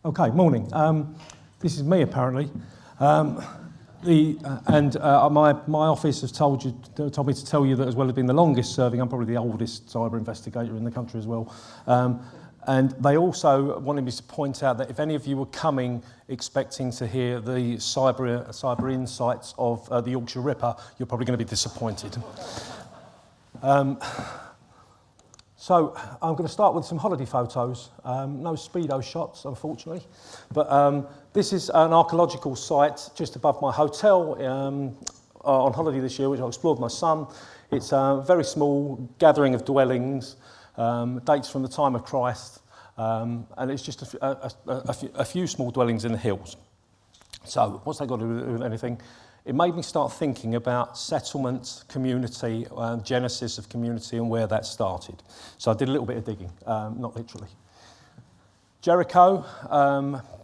Okay, morning. This is me apparently. My office has told me to tell you that as well as being the longest serving, I'm probably the oldest cyber investigator in the country as well. And they also wanted me to point out that if any of you were coming expecting to hear the cyber insights of the Yorkshire Ripper, you're probably going to be disappointed. So I'm going to start with some holiday photos. No Speedo shots, unfortunately. But this is an archaeological site just above my hotel on holiday this year, which I explored with my son. It's a very small gathering of dwellings, dates from the time of Christ, and it's just a few small dwellings in the hills. So what's that got to do with anything? It made me start thinking about settlement, community, genesis of community and where that started. So I did a little bit of digging, not literally. Jericho,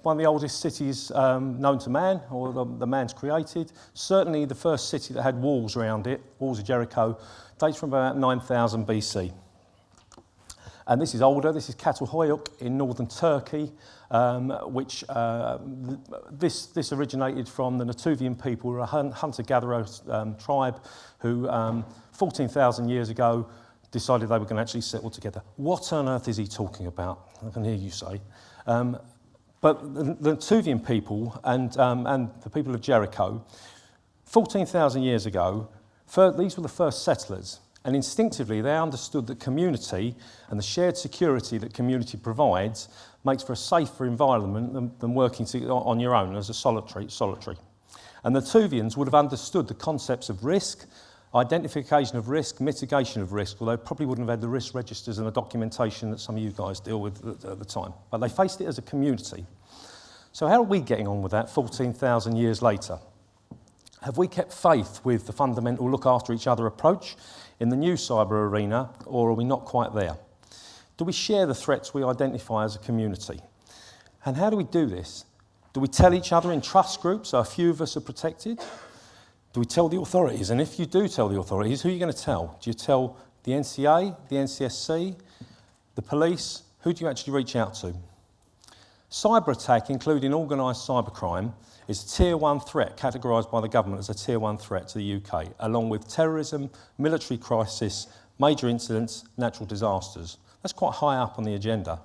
one of the oldest cities known to man, or the man's created. Certainly the first city that had walls around it, walls of Jericho, dates from about 9000 BC. And this is older. This is Hoare in northern Turkey, which this originated from the Natuvian people, a hunter-gatherer tribe who 14,000 years ago decided they were going to actually settle together. What on earth is he talking about? I can hear you say. But the Natuvian people and the people of Jericho, 14,000 years ago, these were the first settlers. And instinctively, they understood that community and the shared security that community provides makes for a safer environment than working on your own as a solitary. And the Tuvians would have understood the concepts of risk, identification of risk, mitigation of risk, although probably wouldn't have had the risk registers and the documentation that some of you guys deal with at the time. But they faced it as a community. So how are we getting on with that 14,000 years later? Have we kept faith with the fundamental look after each other approach in the new cyber arena, or are we not quite there? Do we share the threats we identify as a community? And how do we do this? Do we tell each other in trust groups so a few of us are protected? Do we tell the authorities? And if you do tell the authorities, who are you going to tell? Do you tell the NCA, the NCSC, the police? Who do you actually reach out to? Cyber attack, including organised cybercrime, is a Tier 1 threat categorised by the government as a Tier 1 threat to the UK, along with terrorism, military crisis, major incidents, natural disasters. That's quite high up on the agenda.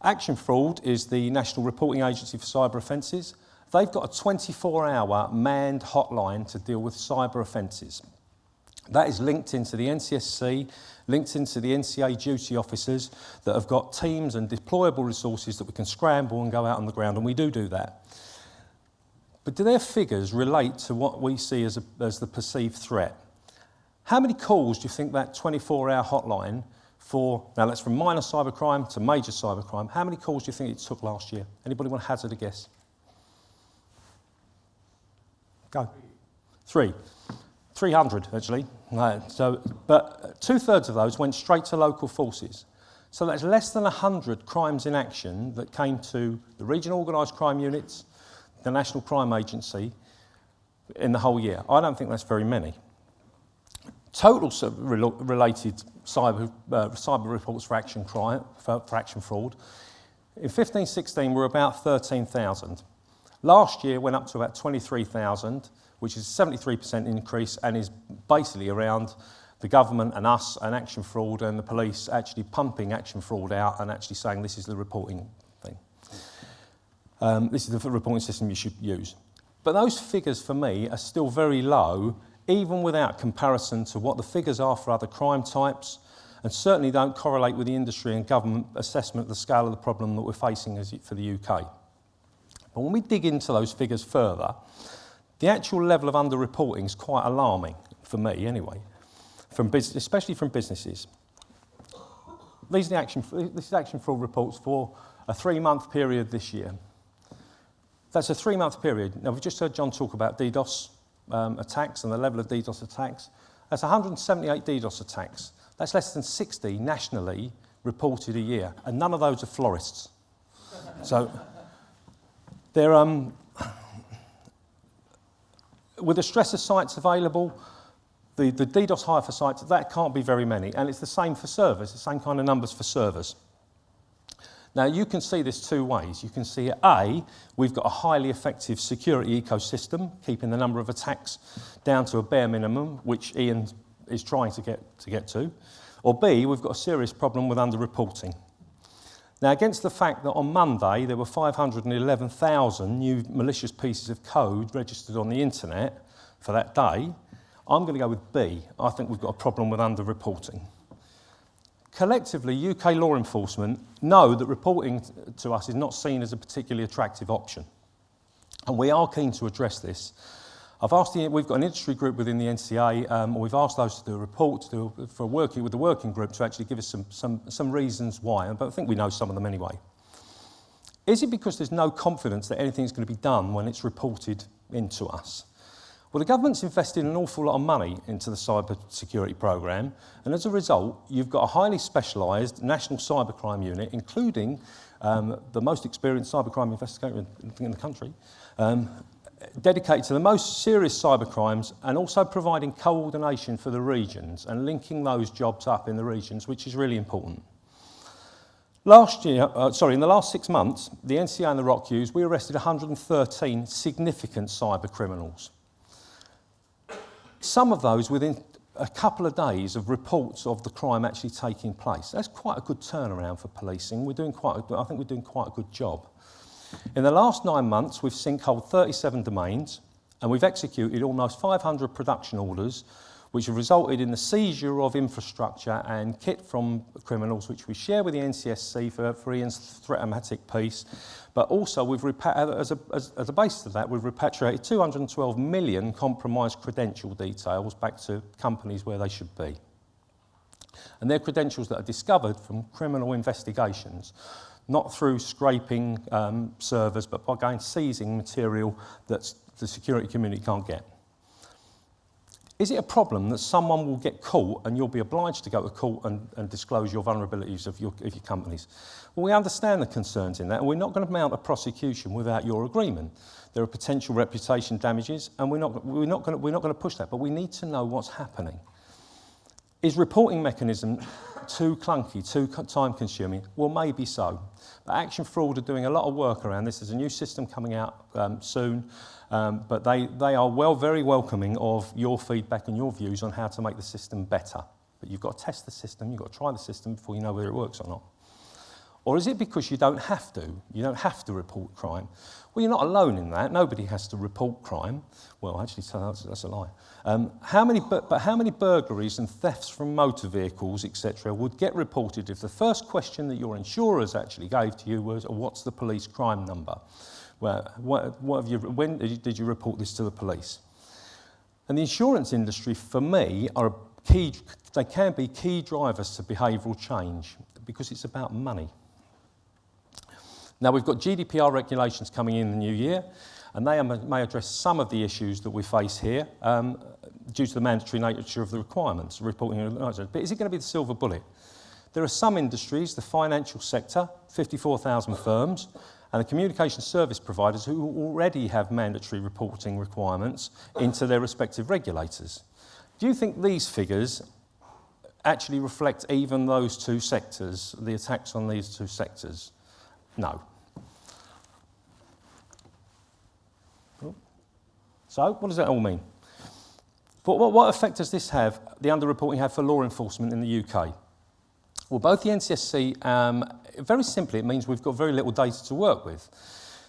Action Fraud is the National Reporting Agency for Cyber Offences. They've got a 24-hour manned hotline to deal with cyber offences. That is linked into the NCSC, linked into the NCA duty officers that have got teams and deployable resources that we can scramble and go out on the ground, and we do that. But do their figures relate to what we see as the perceived threat? How many calls do you think that 24-hour hotline for, now that's from minor cybercrime to major cybercrime, how many calls do you think it took last year? Anybody want to hazard a guess? Go. 300, actually. But 2/3 of those went straight to local forces. So that's less than 100 crimes in action that came to the regional organised crime units, the National Crime Agency, in the whole year. I don't think that's very many. Total related cyber reports for action fraud, in 15-16 were about 13,000. Last year went up to about 23,000, which is a 73% increase and is basically around the government and us and action fraud and the police actually pumping action fraud out and actually saying this is the reporting thing. This is the reporting system you should use. But those figures for me are still very low, even without comparison to what the figures are for other crime types, and certainly don't correlate with the industry and government assessment of the scale of the problem that we're facing for the UK. But when we dig into those figures further, the actual level of underreporting is quite alarming, for me anyway, especially from businesses. This is action fraud reports for a 3-month period this year. That's a 3-month period. Now, we've just heard John talk about DDoS attacks and the level of DDoS attacks. That's 178 DDoS attacks. That's less than 60 nationally reported a year, and none of those are florists. So they're, with the stressor sites available, the DDoS hire for sites, that can't be very many, and it's the same for servers, the same kind of numbers for servers. Now, you can see this two ways. You can see, A, we've got a highly effective security ecosystem, keeping the number of attacks down to a bare minimum, which Ian is trying to get to. Or B, we've got a serious problem with underreporting. Now, against the fact that on Monday there were 511,000 new malicious pieces of code registered on the internet for that day, I'm going to go with B. I think we've got a problem with underreporting. Collectively, UK law enforcement know that reporting to us is not seen as a particularly attractive option. And we are keen to address this. We've got an industry group within the NCA, we've asked those to do a report with the working group to actually give us some reasons why, but I think we know some of them anyway. Is it because there's no confidence that anything's going to be done when it's reported into us? Well, the government's invested an awful lot of money into the cyber security programme, and as a result, you've got a highly specialised national cybercrime unit, including the most experienced cybercrime investigator in the country, dedicated to the most serious cybercrimes and also providing coordination for the regions and linking those jobs up in the regions, which is really important. In the last 6 months, the NCA and the ROCUs, we arrested 113 significant cyber criminals. Some of those within a couple of days of reports of the crime actually taking place. That's quite a good turnaround for policing. I think we're doing quite a good job. In the last 9 months, we've sinkholed 37 domains, and we've executed almost 500 production orders, which have resulted in the seizure of infrastructure and kit from criminals, which we share with the NCSC for Ian's threat-o-matic piece. But also, as a basis of that, we've repatriated 212 million compromised credential details back to companies where they should be. And they're credentials that are discovered from criminal investigations, not through scraping servers, but by going seizing material that the security community can't get. Is it a problem that someone will get caught and you'll be obliged to go to court and disclose your vulnerabilities of your companies? Well, we understand the concerns in that, and we're not going to mount a prosecution without your agreement. There are potential reputation damages, and we're not going to push that, but we need to know what's happening. Is reporting mechanism too clunky, too time-consuming? Well, maybe so. But Action Fraud are doing a lot of work around this. There's a new system coming out soon, but they are very welcoming of your feedback and your views on how to make the system better. But you've got to test the system, you've got to try the system before you know whether it works or not. Or is it because you don't have to? You don't have to report crime. Well, you're not alone in that. Nobody has to report crime. Well, actually, that's a lie. How many burglaries and thefts from motor vehicles, etc., would get reported if the first question that your insurers actually gave to you was, what's the police crime number? Well, when did you report this to the police? And the insurance industry, for me, they can be key drivers to behavioural change because it's about money. Now, we've got GDPR regulations coming in the new year, and they may address some of the issues that we face here due to the mandatory nature of the requirements, reporting. But is it going to be the silver bullet? There are some industries, the financial sector, 54,000 firms, and the communication service providers who already have mandatory reporting requirements into their respective regulators. Do you think these figures actually reflect even those two sectors, the attacks on these two sectors? No. So, what does that all mean? But what effect does this have, the underreporting have for law enforcement in the UK? Well, both the NCSC, very simply, it means we've got very little data to work with.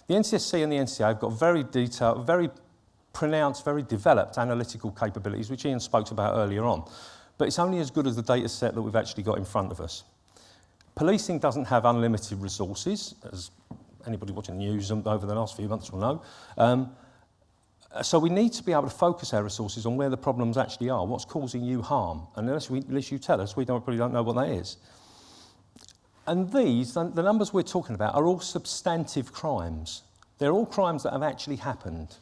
The NCSC and the NCA have got very detailed, very pronounced, very developed analytical capabilities, which Ian spoke about earlier on. But it's only as good as the data set that we've actually got in front of us. Policing doesn't have unlimited resources, as anybody watching the news over the last few months will know. So we need to be able to focus our resources on where the problems actually are, what's causing you harm. And unless you tell us, we probably don't know what that is. And the numbers we're talking about, are all substantive crimes. They're all crimes that have actually happened.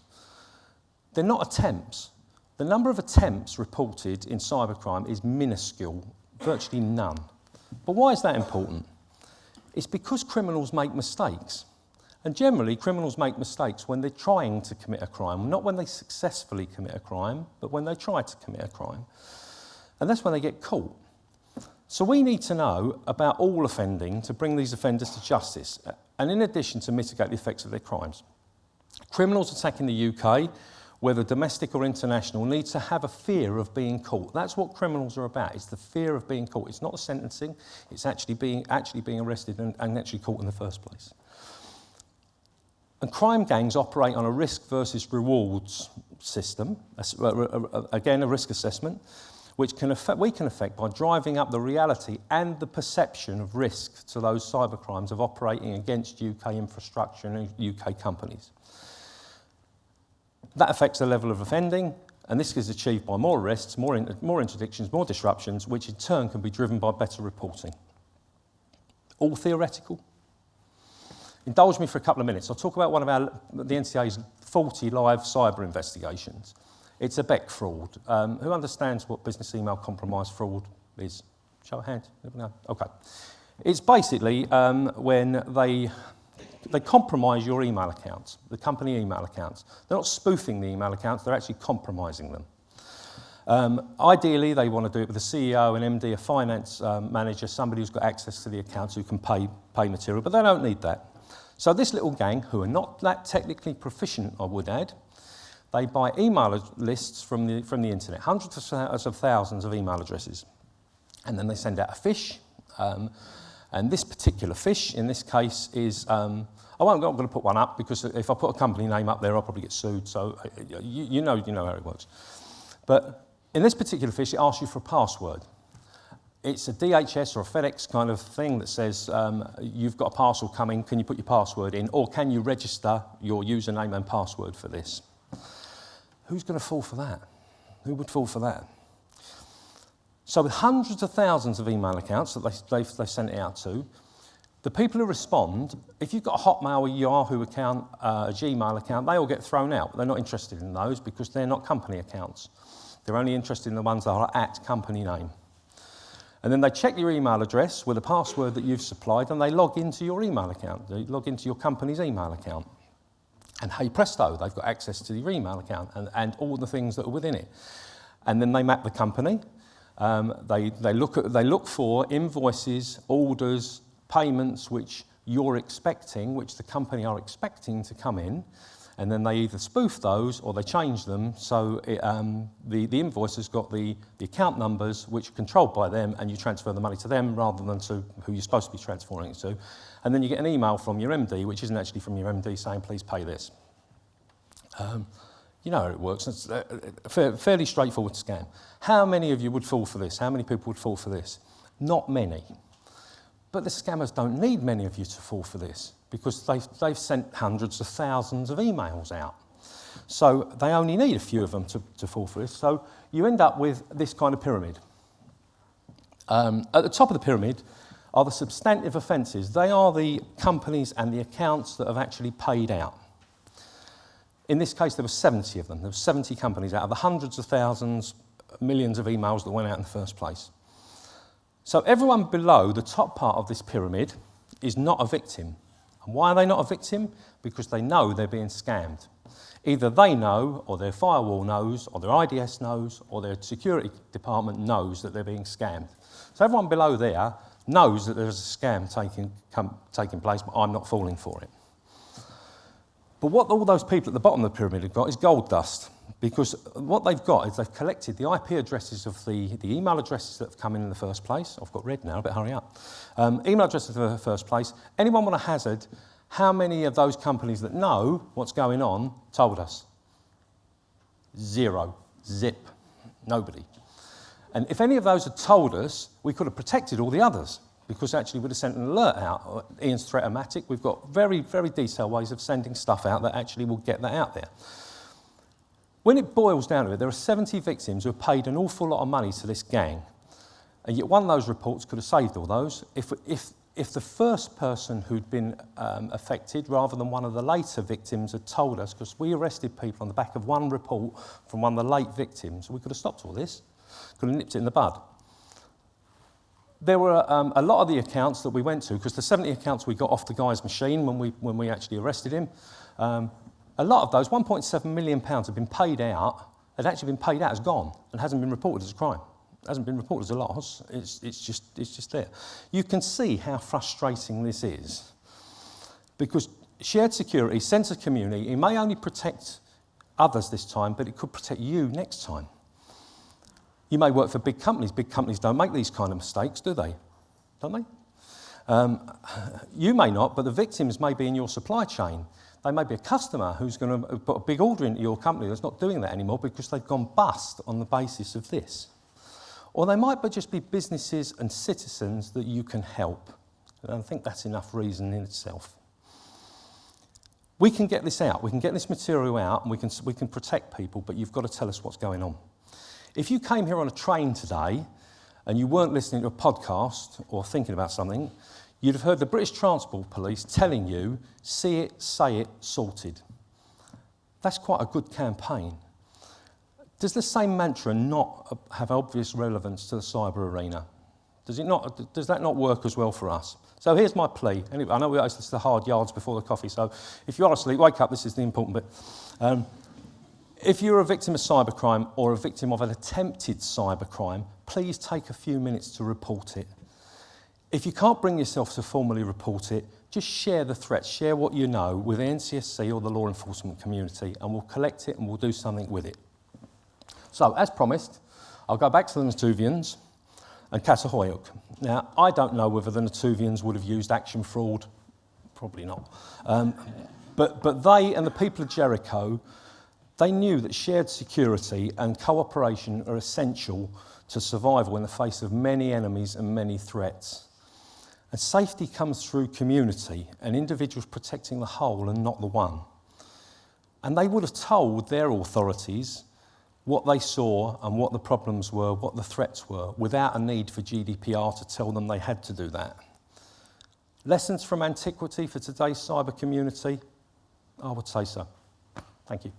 They're not attempts. The number of attempts reported in cybercrime is minuscule, virtually none. But why is that important? It's because criminals make mistakes. And generally, criminals make mistakes when they're trying to commit a crime, not when they successfully commit a crime, but when they try to commit a crime. And that's when they get caught. So we need to know about all offending to bring these offenders to justice, and in addition to mitigate the effects of their crimes. Criminals attacking the UK, whether domestic or international, need to have a fear of being caught. That's what criminals are about. It's the fear of being caught. It's not the sentencing. It's actually being arrested and actually caught in the first place. And crime gangs operate on a risk versus rewards system, again a risk assessment, which we can affect by driving up the reality and the perception of risk to those cybercrimes of operating against UK infrastructure and UK companies. That affects the level of offending, and this is achieved by more arrests, more interdictions, more disruptions, which in turn can be driven by better reporting. All theoretical. Indulge me for a couple of minutes. I'll talk about one of the NCA's 40 live cyber investigations. It's a Beck fraud. Who understands what business email compromise fraud is? Show of hands. No? Okay. It's basically when they compromise your email accounts, the company email accounts. They're not spoofing the email accounts, they're actually compromising them. Ideally, they want to do it with a CEO, an MD, a finance manager, somebody who's got access to the accounts who can pay material, but they don't need that. So this little gang, who are not that technically proficient, I would add, they buy email lists from the internet, hundreds of thousands of email addresses, and then they send out a fish. And this particular fish, in this case, is... I'm not going to put one up because if I put a company name up there, I'll probably get sued. So you know how it works. But in this particular fish, it asks you for a password. It's a DHS or a FedEx kind of thing that says, you've got a parcel coming, can you put your password in? Or can you register your username and password for this? Who's going to fall for that? Who would fall for that? So with hundreds of thousands of email accounts that they've sent it out to, the people who respond, if you've got a Hotmail, a Yahoo account, a Gmail account, they all get thrown out. They're not interested in those because they're not company accounts. They're only interested in the ones that are at company name. And then they check your email address with a password that you've supplied and they log into your email account. They log into your company's email account. And hey presto, they've got access to your email account and all the things that are within it. And then they map the company. They look for invoices, orders, payments which you're expecting, which the company are expecting to come in, and then they either spoof those or they change them so the invoice has got the account numbers which are controlled by them, and you transfer the money to them rather than to who you're supposed to be transferring it to. And then you get an email from your MD, which isn't actually from your MD, saying, please pay this. You know how it works. It's a fairly straightforward scam. How many of you would fall for this? How many people would fall for this? Not many. But the scammers don't need many of you to fall for this because they've sent hundreds of thousands of emails out. So they only need a few of them to fall for this. So you end up with this kind of pyramid. At the top of the pyramid are the substantive offences. They are the companies and the accounts that have actually paid out. In this case, there were 70 of them. There were 70 companies out of the hundreds of thousands, millions of emails that went out in the first place. So everyone below the top part of this pyramid is not a victim. And why are they not a victim? Because they know they're being scammed. Either they know, or their firewall knows, or their IDS knows, or their security department knows that they're being scammed. So everyone below there knows that there's a scam taking place, but I'm not falling for it. But what all those people at the bottom of the pyramid have got is gold dust, because what they've got is they've collected the IP addresses of the email addresses that have come in the first place. I've got red now, I better hurry up. Email addresses in the first place. Anyone want to hazard how many of those companies that know what's going on told us? 0. Zip. Nobody. And if any of those had told us, we could have protected all the others, because actually we'd have sent an alert out. Ian's Threat-O-Matic, we've got very, very detailed ways of sending stuff out that actually will get that out there. When it boils down to it, there are 70 victims who have paid an awful lot of money to this gang. And yet one of those reports could have saved all those. If the first person who'd been affected, rather than one of the later victims, had told us, because we arrested people on the back of one report from one of the late victims, we could have stopped all this, could have nipped it in the bud. There were a lot of the accounts that we went to, because the 70 accounts we got off the guy's machine when we actually arrested him, a lot of those, £1.7 million had been paid out, had actually been paid out as gone and hasn't been reported as a crime. hasn't been reported as a loss. It's just there. You can see how frustrating this is, because shared security, sense of community, it may only protect others this time, but it could protect you next time. You may work for big companies. Big companies don't make these kind of mistakes, do they? Don't they? You may not, but the victims may be in your supply chain. They may be a customer who's going to put a big order into your company that's not doing that anymore because they've gone bust on the basis of this. Or they might just be businesses and citizens that you can help. And I think that's enough reason in itself. We can get this out. We can get this material out, and we can protect people, but you've got to tell us what's going on. If you came here on a train today and you weren't listening to a podcast or thinking about something, you'd have heard the British Transport Police telling you, see it, say it, sorted. That's quite a good campaign. Does the same mantra not have obvious relevance to the cyber arena? Does that not work as well for us? So here's my plea. Anyway, I know this is the hard yards before the coffee, so if you are asleep, wake up, this is the important bit. If you're a victim of cybercrime or a victim of an attempted cybercrime, please take a few minutes to report it. If you can't bring yourself to formally report it, just share the threats, share what you know with the NCSC or the law enforcement community, and we'll collect it and we'll do something with it. So, as promised, I'll go back to the Natuvians and Hoare. Now, I don't know whether the Natuvians would have used action fraud, probably not. But they and the people of Jericho, they knew that shared security and cooperation are essential to survival in the face of many enemies and many threats. And safety comes through community and individuals protecting the whole and not the one. And they would have told their authorities what they saw and what the problems were, what the threats were, without a need for GDPR to tell them they had to do that. Lessons from antiquity for today's cyber community? I would say so. Thank you.